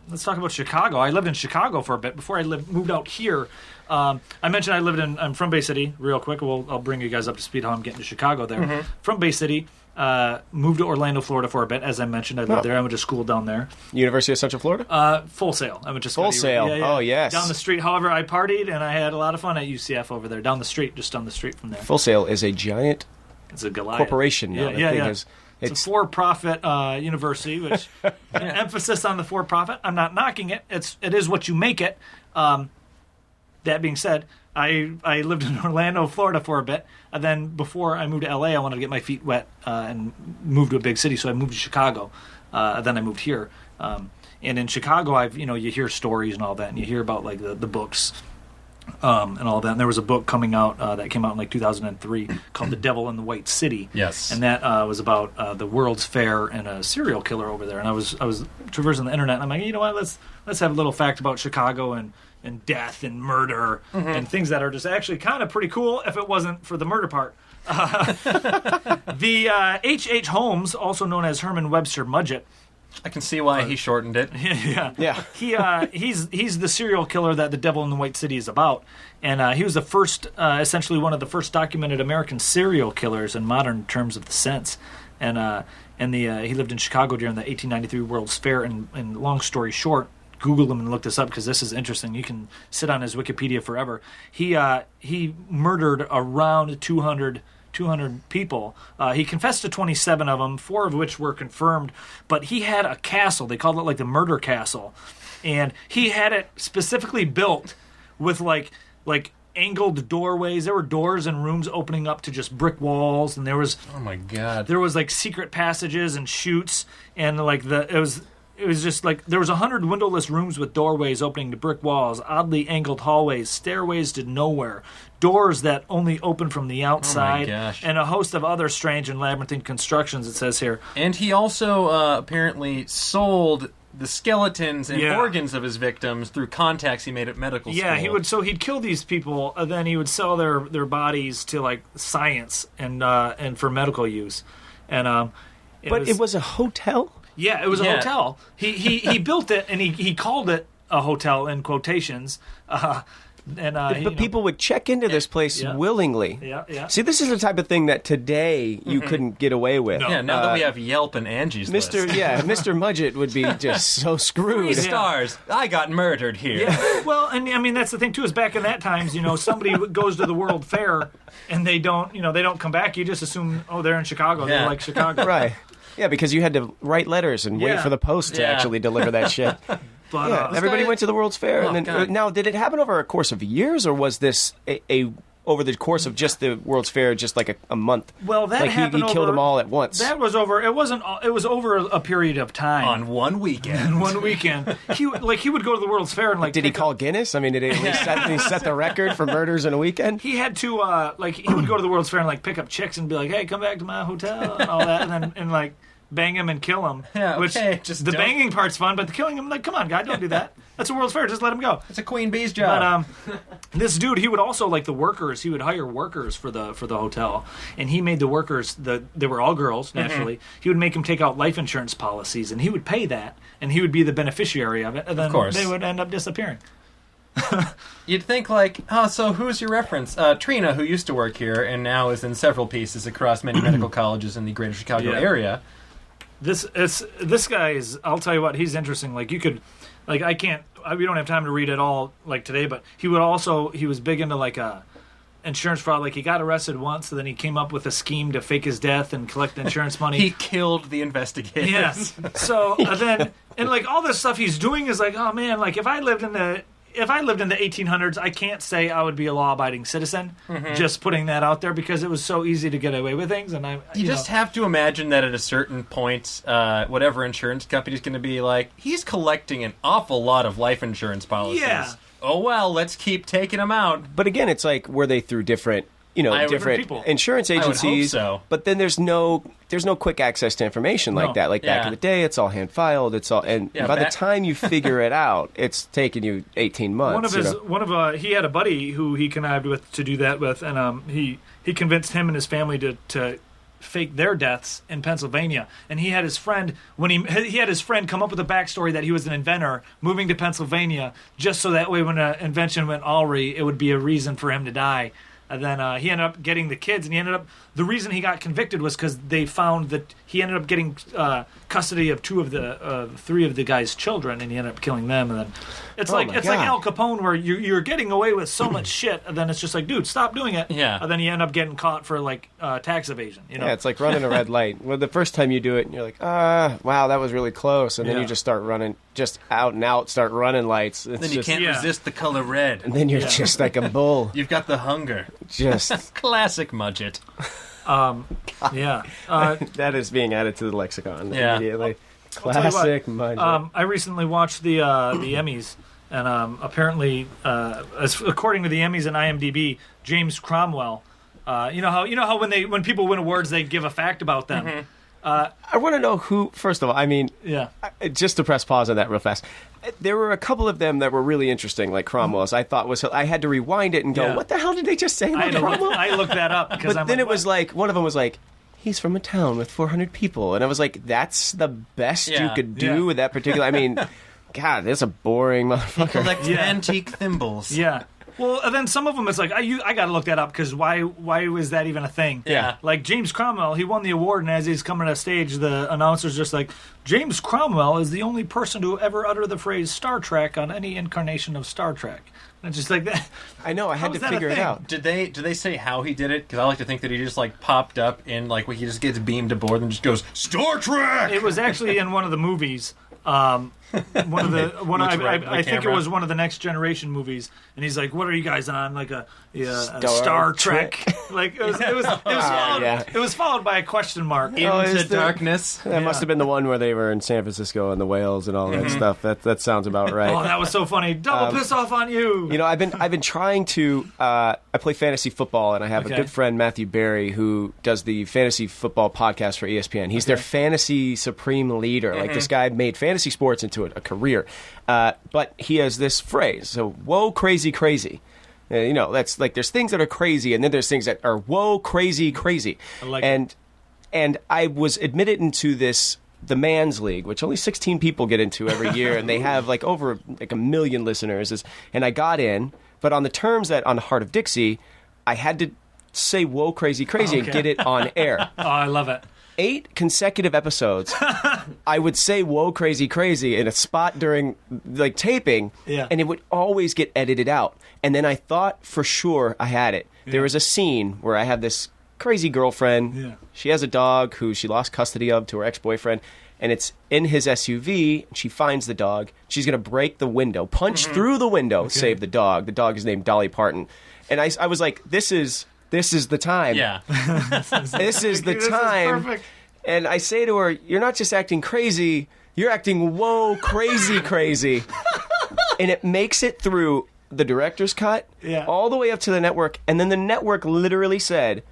Let's talk about Chicago. I lived in Chicago for a bit before I moved out here. I mentioned I'm from Bay City. Real quick, I'll bring you guys up to speed how I'm getting to Chicago there. Mm-hmm. From Bay City, moved to Orlando, Florida for a bit. As I mentioned, I lived there. I went to school down there.
University of Central Florida?
Full Sail. I went to
Full Sail.
Yeah.
Oh, yes.
Down the street. However, I partied and I had a lot of fun at UCF over there. Just down the street from there.
Full Sail is a giant
It's a Goliath
corporation now.
Yeah. It's a for-profit university, which emphasis on the for-profit. I'm not knocking it. It is what you make it. That being said, I lived in Orlando, Florida for a bit, and then before I moved to LA, I wanted to get my feet wet and move to a big city, so I moved to Chicago. Then I moved here, and in Chicago, you hear stories and all that, and you hear about like the books. And all that. And there was a book coming out that came out in like 2003 called "The Devil in the White City."
Yes,
and that was about the World's Fair and a serial killer over there. And I was traversing the internet, and I'm like, you know what? Let's have a little fact about Chicago and death and murder and things that are just actually kind of pretty cool if it wasn't for the murder part. The H.H. Holmes, also known as Herman Webster Mudgett.
I can see why he shortened it.
Yeah. He's the serial killer that The Devil in the White City is about, and he was the first, essentially one of the first documented American serial killers in modern terms of the sense, and he lived in Chicago during the 1893 World's Fair. And long story short, Google him and look this up because this is interesting. You can sit on his Wikipedia forever. He murdered around 200 people. He confessed to 27 of them, 4 of which were confirmed. But he had a castle. They called it like the murder castle. And he had it specifically built with like angled doorways. There were doors and rooms opening up to just brick walls, and there was
Oh my god.
there was like secret passages and chutes, and like it was just like there was 100 windowless rooms with doorways opening to brick walls, oddly angled hallways, stairways to nowhere, doors that only open from the outside,
gosh.
and a host of other strange and labyrinthine constructions, it says here.
And he also apparently sold the skeletons and
Yeah.
organs of his victims through contacts he made at medical school.
Yeah, he would. So he'd kill these people, and then he would sell their bodies to like science and for medical use. And
It was a hotel?
yeah, it was a
Yeah.
hotel. He built it, and he called it a hotel in quotations.
But people would check into this place
Yeah.
willingly.
Yeah.
See, this is the type of thing that today you couldn't get away with.
No.
Yeah, now that we have Yelp and Angie's
Mr.
List.
Yeah, Mr. Mudgett would be just so
3
screwed.
stars. I got murdered here.
Yeah. Well, and I mean that's the thing too. Is back in that times, somebody goes to the World Fair and they don't come back. You just assume, oh, they're in Chicago.
Yeah.
They like Chicago.
Right. Yeah, because you had to write letters and wait
Yeah.
for the post to
Yeah.
actually deliver that shit.
But,
Yeah, everybody
guy-
went to the World's Fair.
Oh,
And then,
God.
now, did it happen over a course of years, or was this a over the course of just the World's Fair, just like a month?
Well, that
like
happened
he killed
over-
them all at once.
that was over. It wasn't. It was over a period of time.
On one weekend.
One weekend, he would go to the World's Fair and like.
Did he
pick
call
up-
Guinness? I mean, did he at least set the record for murders in a weekend?
He had to he would go to the World's Fair and like pick up chicks and be like, "Hey, come back to my hotel" and all that, and then and like bang him and kill him.
Yeah,
Which
okay, just
the
don't-
banging part's fun, but the killing him, like, come on, guy, don't do that. That's a World's Fair. Just let him go.
It's a queen bee's
But
job.
this dude, he would also like the workers. He would hire workers for the hotel, and he made the workers. They were all girls, naturally. He would make them take out life insurance policies, and he would pay that, and he would be the beneficiary of it. And then
course.
they would end up disappearing.
You'd think like, oh, so who's your reference? Trina, who used to work here and now is in several pieces across many medical colleges in the greater Chicago
Yeah.
area.
This guy is. I'll tell you what, he's interesting. Like you could, like I can't. We don't have time to read it all like today. But he was big into like insurance fraud. Like he got arrested once, and then he came up with a scheme to fake his death and collect insurance money.
He killed the investigators.
Yes. So then, and like all this stuff he's doing is like, oh man, like if I lived in the 1800s, I can't say I would be a law-abiding citizen. Just putting that out there because it was so easy to get away with things, and
You just have to imagine that at a certain point, whatever insurance company is going to be like, he's collecting an awful lot of life insurance policies.
Yeah.
Oh, well, let's keep taking them out.
But again, it's like, were they through different, different
people.
insurance
I would hope
agencies?
so.
But then there's no quick access to information like
No.
that. Like back
Yeah.
in the day, it's all hand filed. It's all, and
Yeah,
by the
back-
time you figure it out, it's taken you 18 months.
He had a buddy who he connived with to do that with, and he convinced him and his family to fake their deaths in Pennsylvania. And he had his friend he had his friend come up with a backstory that he was an inventor moving to Pennsylvania just so that way when an invention went awry, it would be a reason for him to die. And then he ended up getting the kids, and the reason he got convicted was because they found that he ended up getting custody of 3 of the guy's children, and he ended up killing them. And then it's
Oh
like
my
like
God.
Al Capone, where you're getting away with so much shit, and then it's just like, dude, stop doing it.
Yeah.
And then you end up getting caught for like tax evasion.
Yeah, it's like running a red light. Well, the first time you do it, and you're like, wow, that was really close. And then
Yeah.
you just start running, just out and out, start running lights. It's
Then you
just,
can't
Yeah.
resist the color red.
and then you're
Yeah.
just like a bull.
You've got the hunger.
Just,
Classic Mudgett.
yeah.
that is being added to the lexicon
Yeah.
immediately.
I'll tell you what,
Classic Mudgett.
I recently watched the Emmys, and apparently, according to the Emmys and IMDb, James Cromwell. You know how when people win awards, they give a fact about them.
I want to know who, first of all, I mean,
Yeah.
just to press pause on that real fast. There were a couple of them that were really interesting, like Cromwell's. I thought I had to rewind it and go,
Yeah.
what the hell did they just say about Cromwell?
I looked that up because
But then it was like, one of them was like, he's from a town with 400 people. And I was like, that's the best you
Yeah.
could do
Yeah.
with that particular, I mean, God, that's a boring motherfucker.
Collect
Yeah.
antique thimbles.
Yeah. Well, and then some of them, it's like, I got to look that up because why was that even a thing?
Yeah.
Like James Cromwell, he won the award, and as he's coming to stage, the announcer's just like, James Cromwell is the only person to ever utter the phrase Star Trek on any incarnation of Star Trek. And it's just like that.
I know, I had
How
to
is that a
figure it
thing?
out.
Did they say how he did it? Because I like to think that he just like popped up in like when he just gets beamed aboard and just goes Star Trek.
It was actually in one of the movies I think it was one of the Next Generation movies, and he's like, "What are you guys on? Like a Star Trek?" Like it was followed by a question mark.
Into darkness.
That must have been the one where they were in San Francisco and the whales and all that stuff. That sounds about right.
Oh, that was so funny. Double piss off on you.
You know, I've been trying to. I play fantasy football, and I have a good friend, Matthew Berry, who does the fantasy football podcast for ESPN. He's their fantasy supreme leader. Like, this guy made fantasy sports into a career. But he has this phrase, so, whoa, crazy, crazy. You know, that's like, there's things that are crazy, and then there's things that are, whoa, crazy, crazy.
I like
it. And I was admitted into the Man's League, which only 16 people get into every year, and they have like over like 1 million listeners. And I got in, but on the terms that on Hart of Dixie, I had to say "whoa, crazy, crazy" and get it on air.
Oh, I love it.
8 consecutive episodes, I would say "whoa, crazy, crazy" in a spot during like taping, and it would always get edited out. And then I thought for sure I had it. There was a scene where I have this crazy girlfriend. Yeah. She has a dog who she lost custody of to her ex-boyfriend, and it's in his SUV. She finds the dog. She's going to break the window, punch through the window, save the dog. The dog is named Dolly Parton. And I was like, this is the time.
Yeah.
This is the time.
This is perfect.
And I say to her, you're not just acting crazy, you're acting whoa, crazy, crazy. And it makes it through the director's cut all the way up to the network. And then the network literally said,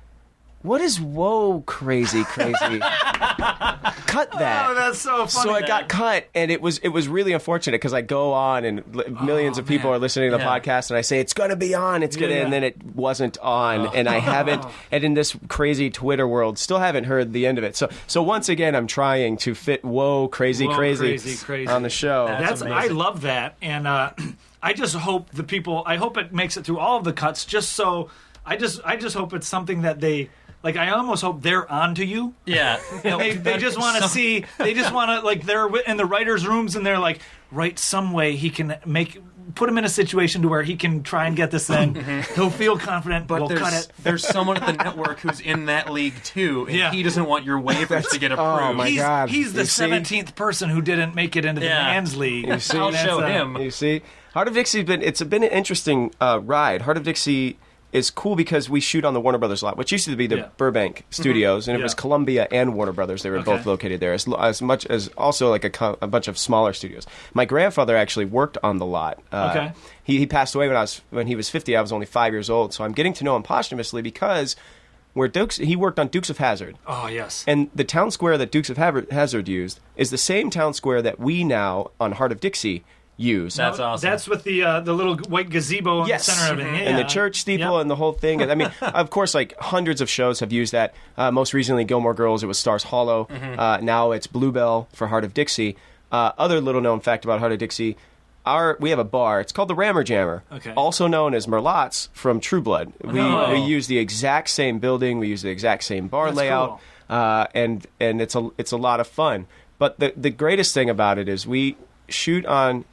what is whoa, crazy, crazy? Cut that.
Oh, that's so funny.
So it got cut, and it was really unfortunate because I go on and millions of people are listening to the podcast, and I say it's going to be on, and then it wasn't on, and I haven't. And in this crazy Twitter world, still haven't heard the end of it. So once again, I'm trying to fit whoa, crazy, crazy on the show.
That's I love that, and I just hope the people. I hope it makes it through all of the cuts. Just so I just hope it's something that they. Like, I almost hope they're onto you.
Yeah.
They just want to see, they just want to, like, they're in the writer's rooms and they're like, right, some way he can put him in a situation to where he can try and get this in. He'll feel confident, but we'll cut it.
There's someone at the network who's in that league, too, and he doesn't want your waivers to get approved.
Oh, my God.
He's the 17th person who didn't make it into the Man's League.
I'll show him.
You see? Heart of Dixie, it's been an interesting ride. Heart of Dixie is cool because we shoot on the Warner Brothers lot, which used to be the Burbank studios, and it was Columbia and Warner Brothers. They were both located there, as much as also like a bunch of smaller studios. My grandfather actually worked on the lot. He passed away when he was 50. I was only 5 years old, so I'm getting to know him posthumously because he worked on Dukes of Hazzard.
Oh, yes.
And the town square that Dukes of Hazzard used is the same town square that we now, on Heart of Dixie, use.
That's awesome.
That's with the little white gazebo in the center of it.
And the church steeple and the whole thing. And I mean, of course, like hundreds of shows have used that. Most recently, Gilmore Girls, it was Stars Hollow. Now it's Bluebell for Heart of Dixie. Other little known fact about Heart of Dixie, we have a bar. It's called the Rammer Jammer, also known as Merlotte's from True Blood. We use the exact same building. We use the exact same bar layout. Cool. And it's a lot of fun. But the greatest thing about it is we shoot on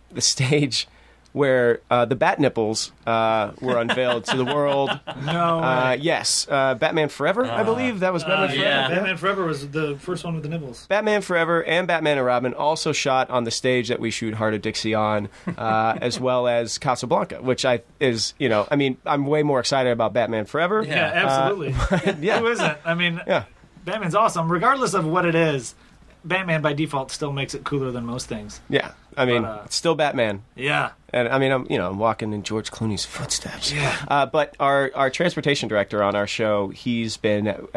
the stage where the bat nipples were unveiled to the world. Yes. Batman Forever, I believe. That was Batman Forever.
Yeah, Batman Forever was the first one with the nipples.
Batman Forever and Batman and Robin also shot on the stage that we shoot Heart of Dixie on, as well as Casablanca, which I'm way more excited about Batman Forever.
Yeah, absolutely. Who isn't? I mean, Batman's awesome. Regardless of what it is, Batman by default still makes it cooler than most things.
Yeah. I mean, it's still Batman.
Yeah.
And I mean, I'm walking in George Clooney's footsteps. Yeah. But our transportation director on our show, he's been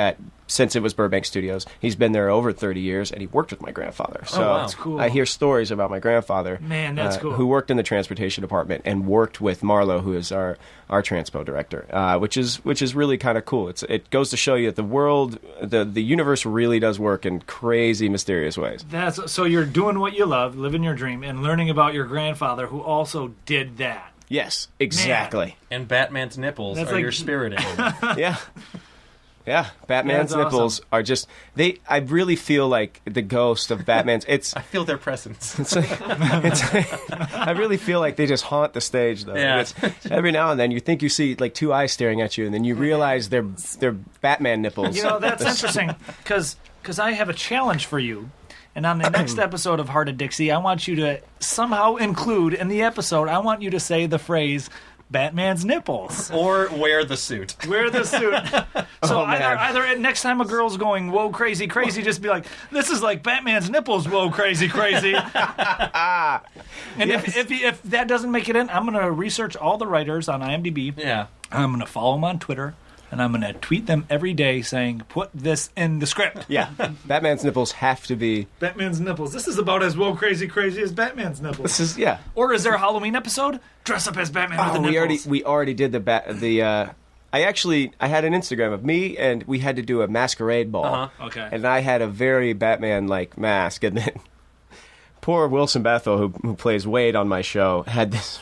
since it was Burbank Studios, he's been there over 30 years, and he worked with my grandfather. So
that's cool.
I hear stories about my grandfather.
Man, that's cool.
Who worked in the transportation department and worked with Marlo, who is our transpo director, which is really kind of cool. It goes to show you that the world, the universe really does work in crazy, mysterious ways.
So you're doing what you love, living your dream, and learning about your grandfather, who also did that.
Yes, exactly.
Man.
And Batman's nipples are your spirit animal.
Yeah, Batman's nipples are just I really feel like the ghost of Batman's. I
feel their presence.
I really feel like they just haunt the stage, though.
Yeah.
Every now and then you think you see like two eyes staring at you, and then you realize they're Batman nipples.
That's interesting because I have a challenge for you. And on the next episode of Hart of Dixie, I want you to somehow include in the episode, I want you to say the phrase, Batman's nipples.
Or wear the suit.
Wear the suit. So either next time a girl's going, whoa, crazy, crazy, just be like, this is like Batman's nipples, whoa, crazy, crazy. And if that doesn't make it in, I'm going to research all the writers on IMDb.
Yeah.
I'm going to follow them on Twitter. And I'm going to tweet them every day saying, put this in the script.
Yeah. Batman's nipples have to be...
Batman's nipples. This is about as whoa, crazy, crazy as Batman's nipples.
This is, yeah.
Or is there a Halloween episode? Dress up as Batman with the nipples.
We already did I had an Instagram of me, and we had to do a masquerade ball.
Uh-huh. Okay.
And I had a very Batman-like mask, and then poor Wilson Bethel, who plays Wade on my show, had this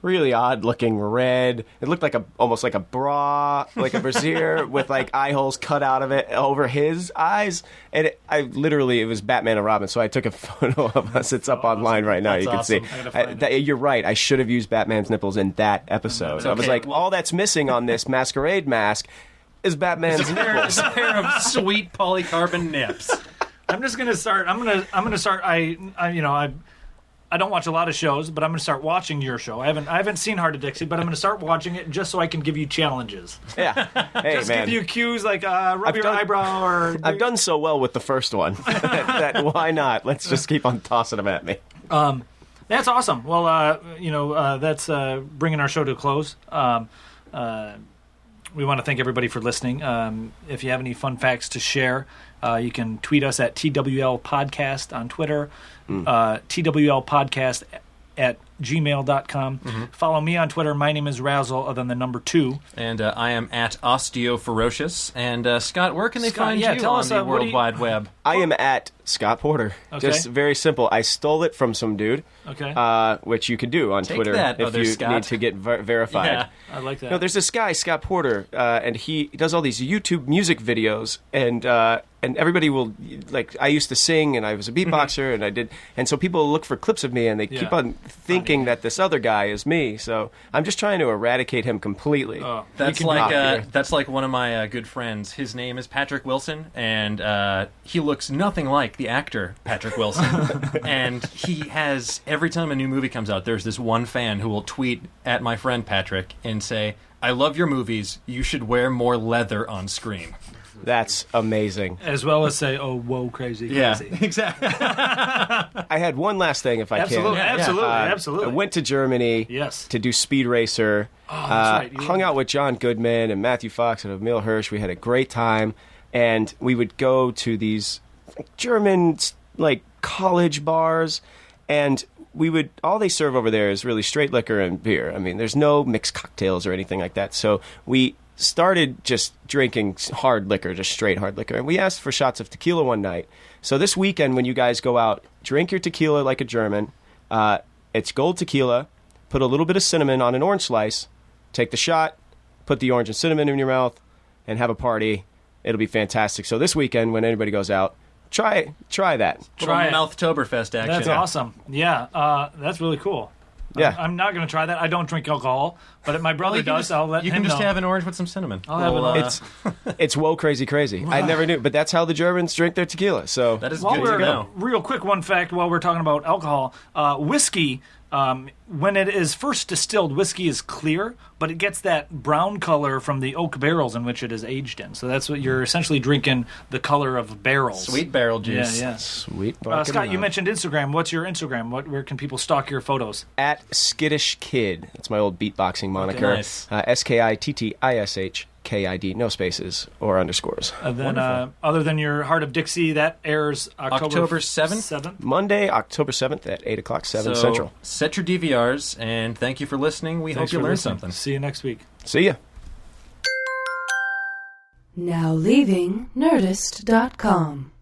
really odd-looking red. It looked like almost like a bra, like a brassiere with like eye holes cut out of it over his eyes. And it was Batman and Robin. So I took a photo of us. It's up online right now.
That's
you can
awesome.
see. You're right. I should have used Batman's nipples in that episode.
Okay.
I was like, all that's missing on this masquerade mask is Batman's nipples.
A pair of sweet polycarbon nips.
I'm just gonna start. I'm gonna start. I don't watch a lot of shows, but I'm going to start watching your show. I haven't seen Hart of Dixie, but I'm going to start watching it just so I can give you challenges.
Yeah. Hey,
just
give
you cues like rub your eyebrow or...
I've done so well with the first one that why not? Let's just keep on tossing them at me.
That's awesome. Well, that's bringing our show to a close. We want to thank everybody for listening. If you have any fun facts to share, you can tweet us at TWL Podcast on Twitter, TWL Podcast at gmail.com. Mm-hmm. Follow me on Twitter. My name is Razzle, other than the number 2.
And I am at OsteoFerocious. And Scott, where can they find you
tell
on
us,
the World Wide Web?
I am at Scott Porter.
Okay.
Just very simple. I stole it from some dude, which you can do on
Take
Twitter
that,
if you
Scott.
need to get verified.
Yeah.
I like that.
No, there's this guy, Scott Porter, and he does all these YouTube music videos, and everybody will, like, I used to sing, and I was a beatboxer, and so people look for clips of me, and they keep on thinking that this other guy is me, so I'm just trying to eradicate him completely.
That's like one of my good friends. His name is Patrick Wilson, and he looks nothing like the actor Patrick Wilson. And he has, every time a new movie comes out, there's this one fan who will tweet at my friend Patrick and say, I love your movies, you should wear more leather on screen.
That's amazing.
As well as say, oh, whoa, crazy, crazy.
Yeah, exactly.
I had one last thing, if I can.
Absolutely.
I went to Germany to do Speed Racer.
Oh, that's right.
Hung out with John Goodman and Matthew Fox and Emil Hirsch. We had a great time. And we would go to these German, like, college bars. And all they serve over there is really straight liquor and beer. I mean, there's no mixed cocktails or anything like that. So we started just drinking hard liquor, just straight hard liquor. And we asked for shots of tequila one night. So this weekend, when you guys go out, drink your tequila like a German. It's gold tequila. Put a little bit of cinnamon on an orange slice. Take the shot. Put the orange and cinnamon in your mouth. And have a party. It'll be fantastic. So this weekend, when anybody goes out, try that.
Try it.
Mouthtoberfest action.
That's awesome. Yeah, that's really cool.
Yeah.
I'm not going to try that. I don't drink alcohol, but if my brother does, I'll let him know.
You can just have an orange with some cinnamon.
I'll have
It's whoa, crazy, crazy. I never knew, but that's how the Germans drink their tequila. So
that is good to know.
Real quick, one fact while we're talking about alcohol. Whiskey, when it is first distilled, whiskey is clear, but it gets that brown color from the oak barrels in which it is aged in. So that's what you're essentially drinking, the color of barrels.
Sweet barrel juice.
Yeah.
Sweet.
Scott, you mentioned Instagram. What's your Instagram? Where can people stalk your photos?
At Skittish Kid. That's my old beatboxing moniker.
Okay, nice.
SKITTISHKID. No spaces or underscores.
And then, other than your Hart of Dixie, that airs
October 7th?
Monday, October 7th at 8 o'clock, 7
so
Central.
Set your DVRs, and thank you for listening. We hope you learned something.
See you next week.
See ya.
Now leaving Nerdist.com.